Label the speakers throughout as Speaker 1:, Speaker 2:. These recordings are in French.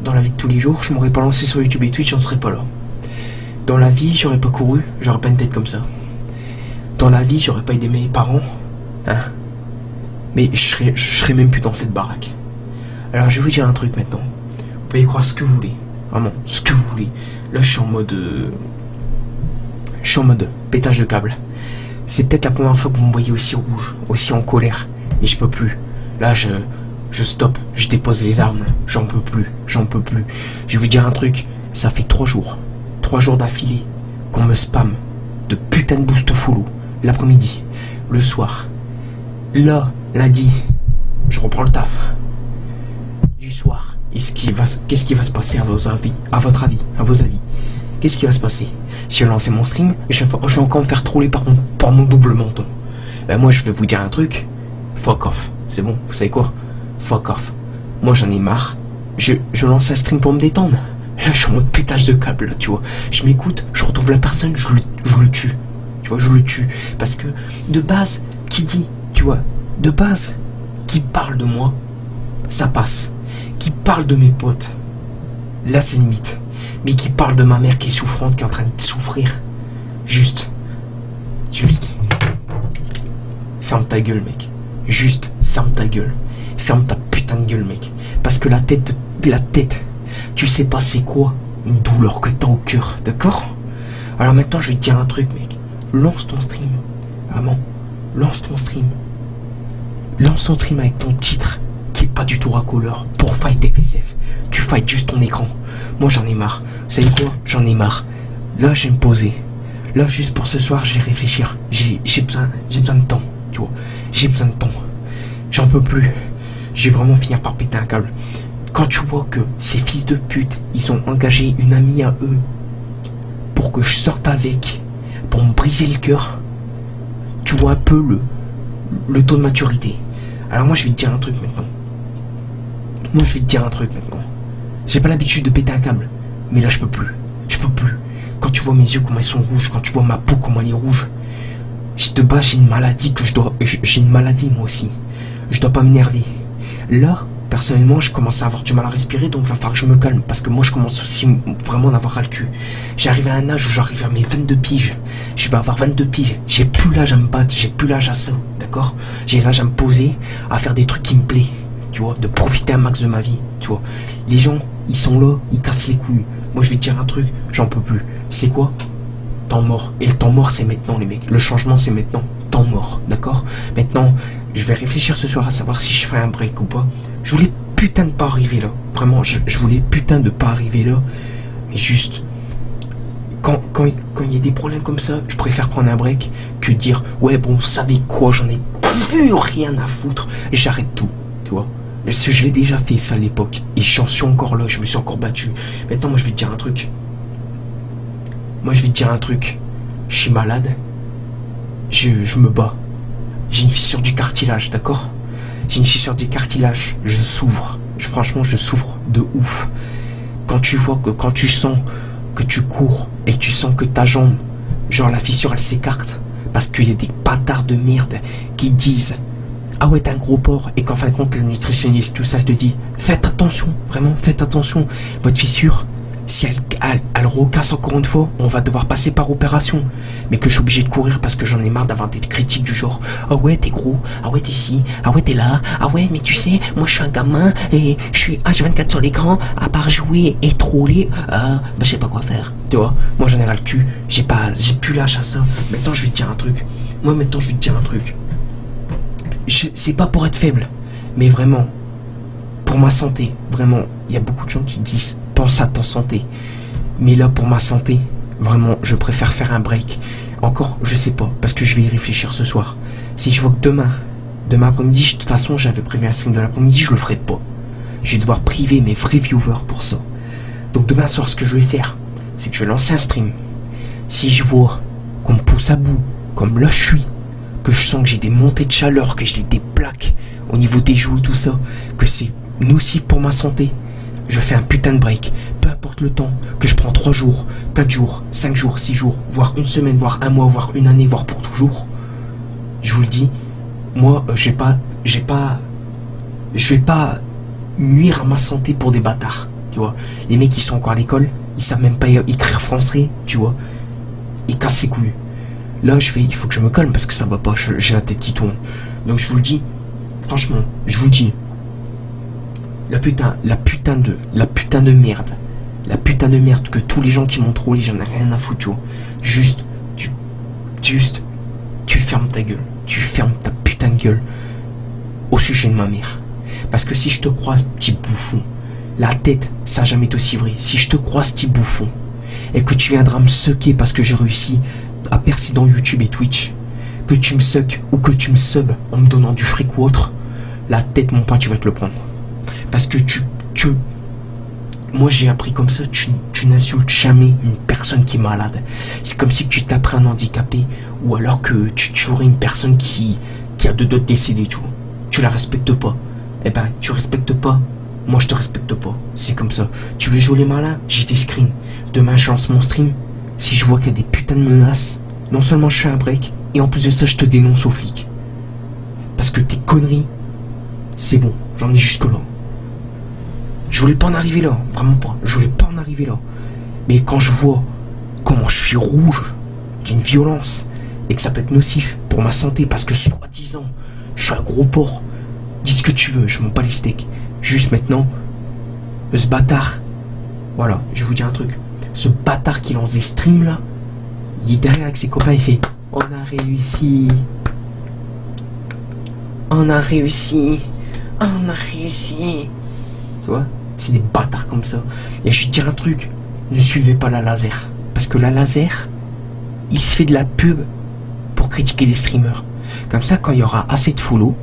Speaker 1: dans la vie de tous les jours, je m'aurais pas lancé sur YouTube et Twitch, j'en serais pas là. Dans la vie, j'aurais pas couru, j'aurais pas une tête comme ça. Dans la vie, j'aurais pas aidé mes parents, hein. Mais je serais même plus dans cette baraque. Alors je vais vous dire un truc maintenant. Vous pouvez croire ce que vous voulez, vraiment, ce que vous voulez. Là, je suis en mode pétage de câble. C'est peut-être la première fois que vous me voyez aussi rouge, aussi en colère. Et je peux plus. Là, je stoppe, je dépose les armes. J'en peux plus. Je vais vous dire un truc. Ça fait 3 jours d'affilée qu'on me spamme de putain de boost follow. L'après-midi, le soir. Là, lundi, je reprends le taf. Du soir. Qu'est-ce qui va se passer à vos avis? Qu'est-ce qui va se passer? Si je lance mon stream, je vais encore me faire troller par mon double menton. Ben moi, je vais vous dire un truc. Fuck off. C'est bon, vous savez quoi? Fuck off. Moi, j'en ai marre. Je lance un stream pour me détendre. Là, je suis en mode pétage de câble, là, tu vois. Je m'écoute, je retrouve la personne, je le tue. Tu vois, je le tue. Parce que, de base, qui dit, tu vois, de base, qui parle de moi, ça passe. Qui parle de mes potes, là, c'est limite. Mais qui parle de ma mère qui est souffrante, qui est en train de souffrir. Juste. Ferme ta gueule, mec. Juste, ferme ta gueule. Ferme ta putain de gueule, mec. Parce que la tête, tu sais pas c'est quoi une douleur que t'as au cœur, d'accord? Alors maintenant, je vais te dire un truc, mec. Lance ton stream. Vraiment, lance ton stream. Lance ton stream avec ton titre, qui est pas du tout racoleur, pour fight FSF. Tu fight juste ton écran. Moi, j'en ai marre. Vous savez quoi? J'en ai marre. Là, je vais me poser. Là, juste pour ce soir, je vais réfléchir. J'ai besoin de temps, tu vois. J'ai besoin de temps. J'en peux plus. Je vais vraiment finir par péter un câble. Quand tu vois que ces fils de pute, ils ont engagé une amie à eux pour que je sorte avec, pour me briser le cœur, tu vois un peu le taux de maturité. Alors moi, je vais te dire un truc maintenant. J'ai pas l'habitude de péter un câble. Mais là, je peux plus. Quand tu vois mes yeux, comment ils sont rouges, quand tu vois ma peau, comment elle est rouge. De base, j'ai une maladie j'ai une maladie, moi aussi. Je dois pas m'énerver. Là, personnellement, je commence à avoir du mal à respirer, donc il va falloir que je me calme. Parce que moi, je commence aussi vraiment à avoir ras le cul. J'arrive à un âge où j'arrive à mes 22 piges. Je vais avoir 22 piges. J'ai plus l'âge à me battre, j'ai plus l'âge à ça, d'accord? J'ai l'âge à me poser, à faire des trucs qui me plaisent. Tu vois, de profiter un max de ma vie, tu vois. Les gens, ils sont là, ils cassent les couilles. Moi, je vais te dire un truc, j'en peux plus. C'est quoi? Temps mort. Et le temps mort, c'est maintenant, les mecs. Le changement, c'est maintenant. Temps mort, d'accord? Maintenant, je vais réfléchir ce soir à savoir si je fais un break ou pas. Je voulais putain de pas arriver là. Vraiment, je voulais putain de pas arriver là. Mais juste, quand il y a des problèmes comme ça, je préfère prendre un break que dire, ouais, bon, vous savez quoi, j'en ai plus rien à foutre. Et j'arrête tout, tu vois. Parce que je l'ai déjà fait ça à l'époque. Et j'en suis encore là, je me suis encore battu. Maintenant, moi, je vais te dire un truc. Je suis malade. Je me bats. J'ai une fissure du cartilage, d'accord? J'ai une fissure du cartilage. Je souffre. Franchement, je souffre de ouf. Quand tu vois que quand tu sens que tu cours et que tu sens que ta jambe, genre la fissure, elle s'écarte. Parce qu'il y a des bâtards de merde qui disent, ah ouais, t'es un gros porc, et qu'en fin de compte, le nutritionniste, tout ça, te dit, faites attention, vraiment, faites attention. Votre fissure, si elle recasse encore une fois, on va devoir passer par opération. Mais que je suis obligé de courir parce que j'en ai marre d'avoir des critiques du genre, ah ouais, t'es gros, ah ouais, t'es ci, ah ouais, t'es là, ah ouais, mais tu sais, moi je suis un gamin, et je suis H24 sur l'écran, à part jouer et troller, bah je sais pas quoi faire. Tu vois, moi j'en ai ras le cul, j'ai plus l'âge à ça. Maintenant, je vais te dire un truc. C'est pas pour être faible, mais vraiment, pour ma santé, vraiment, il y a beaucoup de gens qui disent, pense à ta santé. Mais là, pour ma santé, vraiment, je préfère faire un break. Encore, je sais pas, parce que je vais y réfléchir ce soir. Si je vois que demain après-midi, de toute façon, j'avais prévu un stream de l'après-midi, je le ferai pas. Je vais devoir priver mes vrais viewers pour ça. Donc demain soir, ce que je vais faire, c'est que je vais lancer un stream. Si je vois qu'on me pousse à bout, comme là je suis, que je sens que j'ai des montées de chaleur, que j'ai des plaques au niveau des joues et tout ça, que c'est nocif pour ma santé, je fais un putain de break. Peu importe le temps, que je prends 3 jours, 4 jours, 5 jours, 6 jours, voire une semaine, voire un mois, voire une année, voire pour toujours. Je vous le dis, moi, je vais pas nuire à ma santé pour des bâtards. tu vois. Les mecs qui sont encore à l'école, ils savent même pas écrire français, tu vois. Ils cassent les couilles. Là, il faut que je me calme parce que ça va pas, j'ai la tête qui tourne. Donc je vous le dis, franchement, je vous le dis. La putain de merde. La putain de merde que tous les gens qui m'ont trollé, j'en ai rien à foutre, tu vois. Juste, tu fermes ta gueule. Tu fermes ta putain de gueule au sujet de ma mère. Parce que si je te croise, petit bouffon, la tête, ça n'a jamais été aussi vrai. Si je te croise, petit bouffon, et que tu viendras me sucker parce que j'ai réussi à percer dans YouTube et Twitch, que tu me suck ou que tu me subs en me donnant du fric ou autre, la tête, mon poing, tu vas te le prendre. Parce que moi j'ai appris comme ça, tu n'insultes jamais une personne qui est malade. C'est comme si tu taperais un handicapé, ou alors que tu tuerais une personne qui a deux doigts de décéder, tu vois. Tu la respectes pas. Eh ben, tu respectes pas. Moi je te respecte pas. C'est comme ça. Tu veux jouer les malins? J'ai tes screens. Demain je lance mon stream. Si je vois qu'il y a des putains de menaces, non seulement je fais un break, et en plus de ça je te dénonce aux flics. Parce que tes conneries, c'est bon, j'en ai jusque là. Je voulais pas en arriver là, vraiment pas. Je voulais pas en arriver là. Mais quand je vois comment je suis rouge d'une violence et que ça peut être nocif pour ma santé parce que soi-disant je suis un gros porc, dis ce que tu veux, je m'en bats les steaks. Juste maintenant, ce bâtard, voilà, je vais vous dire un truc. Ce bâtard qui lance des streams là, il est derrière avec ses copains, il fait on a réussi. On a réussi. On a réussi. Tu vois? C'est des bâtards comme ça. Et je vais te dire un truc, ne suivez pas la laser. Parce que la laser, il se fait de la pub pour critiquer des streamers. Comme ça, quand il y aura assez de follow,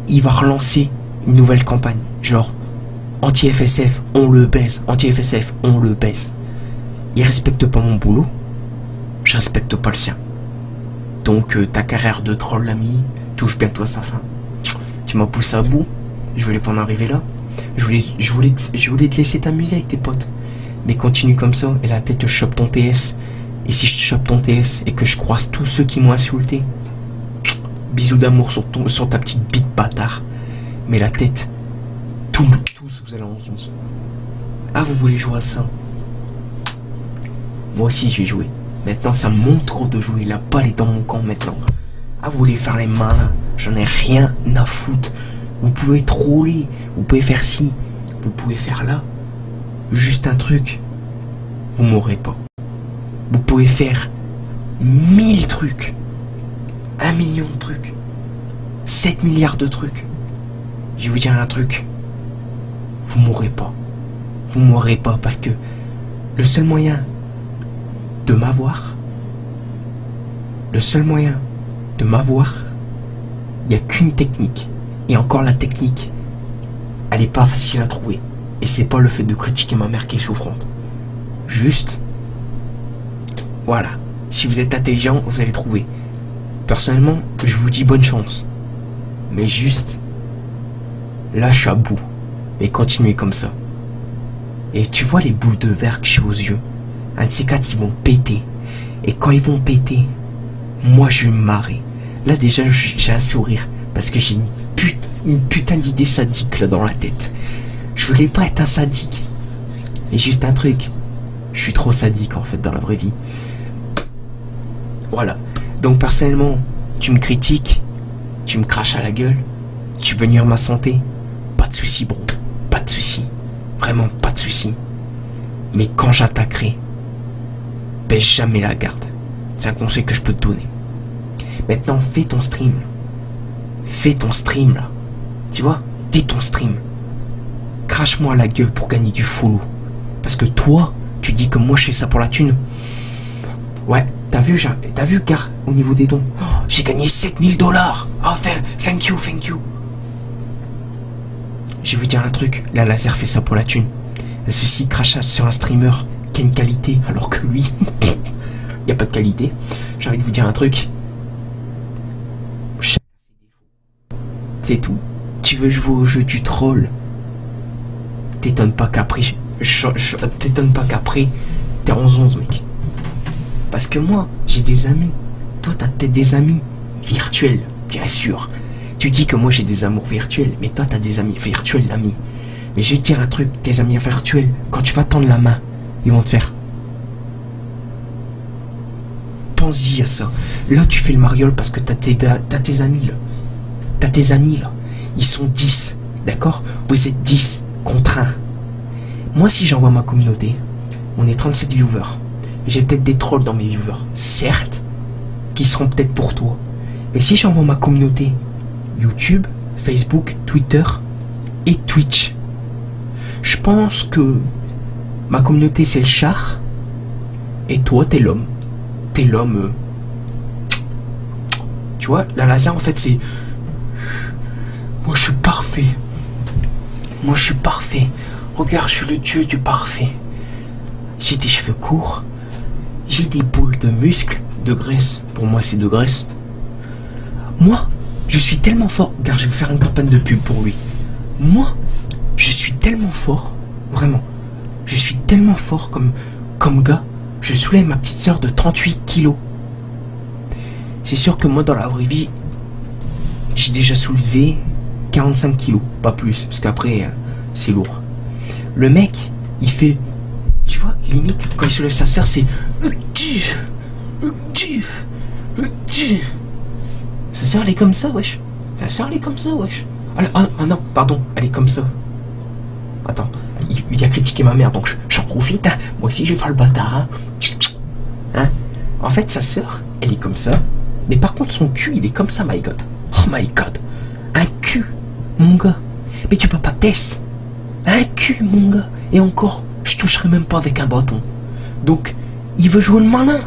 Speaker 1: il va relancer une nouvelle campagne. Genre, anti-FSF, on le baise. Anti-FSF, on le baise. Il respecte pas mon boulot, je respecte pas le sien. Donc ta carrière de troll, l'ami, touche bientôt à sa fin. Tu m'as poussé à bout, je voulais pas en arriver là. Je voulais te laisser t'amuser avec tes potes. Mais continue comme ça et la tête te chope ton TS. Et si je te chope ton TS et que je croise tous ceux qui m'ont insulté, bisous d'amour sur ta petite bite bâtard. Mais la tête, tous vous allez en 11. Ah, vous voulez jouer à ça? Moi aussi je vais jouer. Maintenant ça me monte trop de jouer. La balle est dans mon camp maintenant. Ah, vous voulez faire les malins? J'en ai rien à foutre. Vous pouvez troller, vous pouvez faire ci, vous pouvez faire là. Juste un truc, vous m'aurez pas. Vous pouvez faire 1000 trucs, 1 million de trucs, 7 milliards de trucs. Je vais vous dire un truc, vous m'aurez pas. Vous m'aurez pas parce que le seul moyen de m'avoir, il n'y a qu'une technique. Et encore la technique, elle est pas facile à trouver. Et c'est pas le fait de critiquer ma mère qui est souffrante. Juste, voilà. Si vous êtes intelligent, vous allez trouver. Personnellement, je vous dis bonne chance. Mais juste, là je suis à bout. Et continuez comme ça. Et tu vois les boules de verre que j'ai aux yeux. Un de ces quatre, ils vont péter. Et quand ils vont péter, moi je vais me marrer. Là déjà j'ai un sourire. Parce que j'ai une putain d'idée sadique là dans la tête. Je voulais pas être un sadique. Mais juste un truc. Je suis trop sadique en fait dans la vraie vie. Voilà. Donc personnellement, tu me critiques, tu me craches à la gueule, tu veux nuire ma santé, pas de soucis bro. Pas de soucis. Vraiment pas de soucis. Mais quand j'attaquerai, baisse jamais la garde. C'est un conseil que je peux te donner. Maintenant fais ton stream. Fais ton stream là. Tu vois? Fais ton stream. Crache-moi à la gueule pour gagner du follow. Parce que toi, tu dis que moi je fais ça pour la thune. Ouais, t'as vu gars, au niveau des dons. Oh, j'ai gagné 7000 $. Oh, thank you. Je vais vous dire un truc, la laser fait ça pour la thune. Ceci crachage sur un streamer qui a une qualité, alors que lui, il n'y a pas de qualité. J'ai envie de vous dire un truc. C'est tout. Tu veux jouer au jeu du troll? T'étonnes pas qu'après t'es en 11 mec. Parce que moi j'ai des amis. Toi t'as peut-être des amis virtuels, bien sûr. Tu dis que moi j'ai des amours virtuels, mais toi t'as des amis virtuels, l'ami. Mais je vais te dire un truc, tes amis virtuels, quand tu vas tendre la main, ils vont te faire. Pense-y à ça. Là, tu fais le mariole parce que t'as tes amis là. T'as tes amis là. Ils sont 10, d'accord? Vous êtes 10 contre 1. Moi, si j'envoie ma communauté, on est 37 viewers. J'ai peut-être des trolls dans mes viewers, certes, qui seront peut-être pour toi. Mais si j'envoie ma communauté, YouTube, Facebook, Twitter et Twitch, je pense que ma communauté c'est le char et toi t'es l'homme. T'es l'homme. Tu vois, la laser en fait c'est... Moi je suis parfait. Moi je suis parfait. Regarde, je suis le dieu du parfait. J'ai des cheveux courts. J'ai des boules de muscles, de graisse. Pour moi c'est de graisse. Moi, je suis tellement fort. Regarde, je vais faire une campagne de pub pour lui. Moi, je suis tellement fort. Vraiment. Je suis tellement fort comme gars. Je soulève ma petite sœur de 38 kilos. C'est sûr que moi, dans la vraie vie, j'ai déjà soulevé 45 kilos. Pas plus, parce qu'après, c'est lourd. Le mec, il fait... Tu vois, limite, quand il soulève sa sœur, c'est... Sa sœur, elle est comme ça, wesh. Sa sœur, elle est comme ça, wesh. Ah non, pardon, elle est comme ça. Attends, il a critiqué ma mère, donc j'en profite, hein. Moi aussi, je vais faire le bâtard, hein. Hein. En fait, sa sœur, elle est comme ça. Mais par contre, son cul, il est comme ça, my god. Oh my god. Un cul, mon gars. Mais tu peux pas tester. Un cul, mon gars. Et encore, je toucherai même pas avec un bâton. Donc, il veut jouer le malin.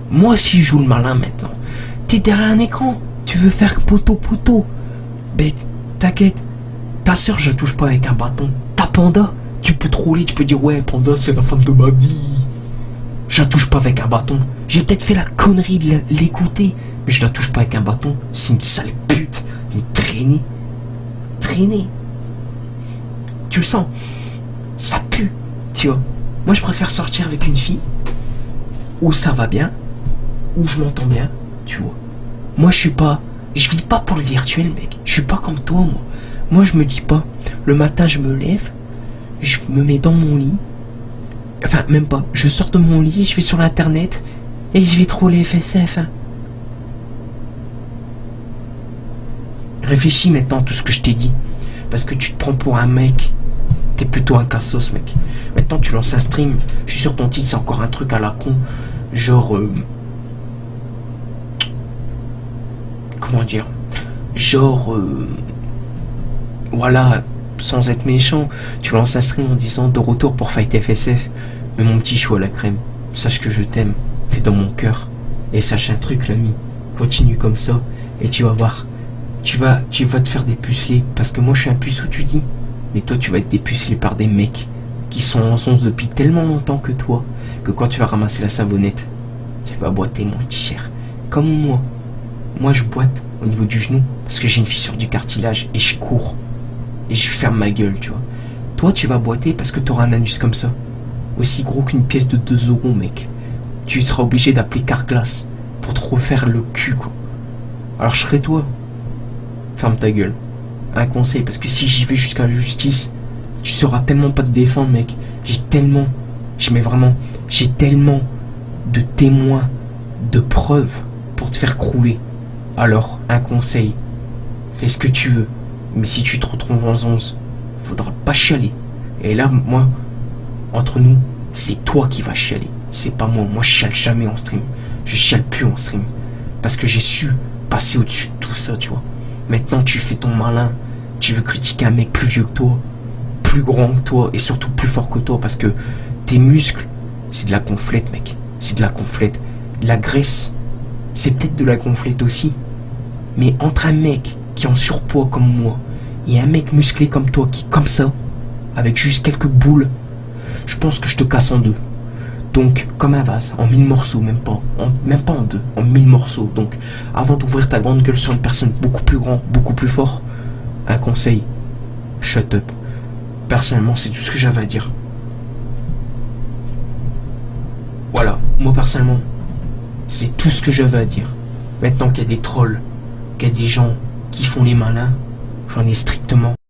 Speaker 1: Moi aussi, je joue le malin maintenant. T'es derrière un écran. Tu veux faire poteau. Bête, t'inquiète. Ta soeur, je la touche pas avec un bâton. Ta panda, tu peux troller, tu peux dire ouais, panda, c'est la femme de ma vie. Je la touche pas avec un bâton. J'ai peut-être fait la connerie de l'écouter, mais je la touche pas avec un bâton. C'est une sale pute, une traînée. Tu le sens? Ça pue, tu vois. Moi, je préfère sortir avec une fille où ça va bien, où je m'entends bien, tu vois. Moi, je vis pas pour le virtuel, mec. Je suis pas comme toi, moi. Moi, je me dis pas, le matin, je me lève, je me mets dans mon lit. Enfin, même pas. Je sors de mon lit, je vais sur l'internet et je vais troller FSF. Hein. Réfléchis maintenant à tout ce que je t'ai dit. Parce que tu te prends pour un mec. T'es plutôt un cassos, mec. Maintenant, tu lances un stream. Je suis sur ton titre, c'est encore un truc à la con. Genre... comment dire? Genre... voilà, sans être méchant, tu lances un stream en disant de retour pour Fight FSF. Mais mon petit chou à la crème, sache que je t'aime, t'es dans mon cœur. Et sache un truc, l'ami, continue comme ça, et tu vas voir, tu vas te faire dépuceler, parce que moi je suis un puceau, tu dis, mais toi tu vas être dépucelé par des mecs qui sont en zonze depuis tellement longtemps que toi, que quand tu vas ramasser la savonnette, tu vas boiter, mon petit cher. Comme moi. Moi je boite au niveau du genou, parce que j'ai une fissure du cartilage, et je cours. Et je ferme ma gueule, tu vois. Toi, tu vas boiter parce que tu auras un anus comme ça. Aussi gros qu'une pièce de 2 €, mec. Tu seras obligé d'appeler Carglass pour te refaire le cul, quoi. Alors, je serai toi. Ferme ta gueule. Un conseil, parce que si j'y vais jusqu'à la justice, tu sauras tellement pas te défendre, mec. J'ai tellement de témoins, de preuves pour te faire crouler. Alors, un conseil. Fais ce que tu veux. Mais si tu te retrouves en 11, faudra pas chialer. Et là, moi, entre nous, c'est toi qui vas chialer. C'est pas moi. Moi, je chiale jamais en stream. Je chiale plus en stream. Parce que j'ai su passer au-dessus de tout ça, tu vois. Maintenant, tu fais ton malin. Tu veux critiquer un mec plus vieux que toi, plus grand que toi, et surtout plus fort que toi. Parce que tes muscles, c'est de la gonflette, mec. C'est de la gonflette. La graisse, c'est peut-être de la gonflette aussi. Mais entre un mec qui est en surpoids comme moi, et un mec musclé comme toi qui est comme ça, avec juste quelques boules, je pense que je te casse en deux. Donc, comme un vase, en 1000 morceaux, même pas en deux, en 1000 morceaux. Donc, avant d'ouvrir ta grande gueule sur une personne beaucoup plus grand, beaucoup plus fort, un conseil, shut up. Personnellement, c'est tout ce que j'avais à dire. Voilà, moi personnellement, c'est tout ce que j'avais à dire. Maintenant qu'il y a des trolls, qu'il y a des gens qui font les malins, j'en ai strictement